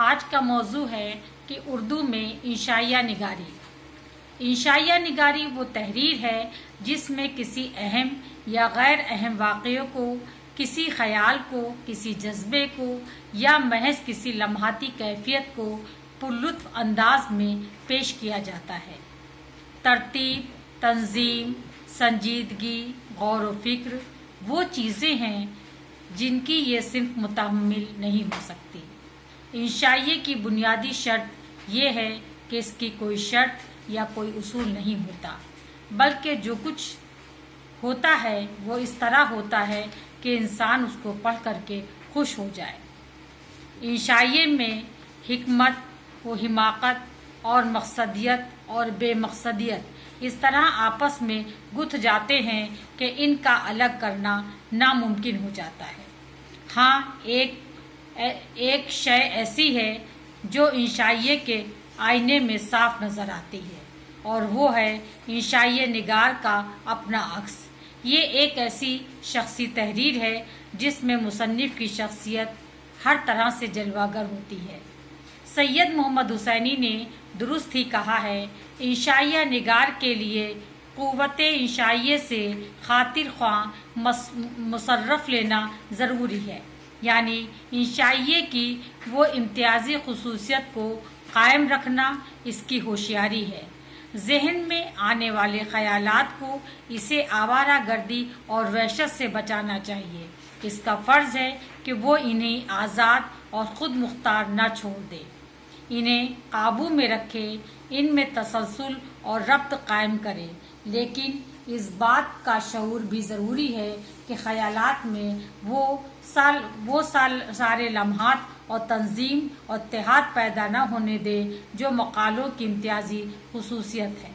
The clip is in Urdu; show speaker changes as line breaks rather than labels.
آج کا موضوع ہے کہ اردو میں انشائیہ نگاری۔ انشائیہ نگاری وہ تحریر ہے جس میں کسی اہم یا غیر اہم واقعے کو، کسی خیال کو، کسی جذبے کو یا محض کسی لمحاتی کیفیت کو پرلطف انداز میں پیش کیا جاتا ہے۔ ترتیب، تنظیم، سنجیدگی، غور و فکر وہ چیزیں ہیں جن کی یہ صنف متحمل نہیں ہو سکتی۔ انشائیے کی بنیادی شرط یہ ہے کہ اس کی کوئی شرط یا کوئی اصول نہیں ہوتا، بلکہ جو کچھ ہوتا ہے وہ اس طرح ہوتا ہے کہ انسان اس کو پڑھ کر کے خوش ہو جائے۔ انشائیے میں حکمت و حماقت اور مقصدیت اور بے مقصدیت اس طرح آپس میں گتھ جاتے ہیں کہ ان کا الگ کرنا ناممکن ہو جاتا ہے۔ ہاں، ایک شے ایسی ہے جو انشائیے کے آئینے میں صاف نظر آتی ہے، اور وہ ہے انشائیہ نگار کا اپنا عکس۔ یہ ایک ایسی شخصی تحریر ہے جس میں مصنف کی شخصیت ہر طرح سے جلوہ گر ہوتی ہے۔ سید محمد حسینی نے درست ہی کہا ہے، انشائیہ نگار کے لیے قوت انشائیے سے خاطر خواہ مصرف لینا ضروری ہے، یعنی انشائیے کی وہ امتیازی خصوصیت کو قائم رکھنا اس کی ہوشیاری ہے۔ ذہن میں آنے والے خیالات کو اسے آوارہ گردی اور وحشت سے بچانا چاہیے۔ اس کا فرض ہے کہ وہ انہیں آزاد اور خود مختار نہ چھوڑ دے، انہیں قابو میں رکھے، ان میں تسلسل اور ربط قائم کرے، لیکن اس بات کا شعور بھی ضروری ہے کہ خیالات میں وہ سارے لمحات اور تنظیم اور اتحاد پیدا نہ ہونے دے جو مقالوں کی امتیازی خصوصیت ہے۔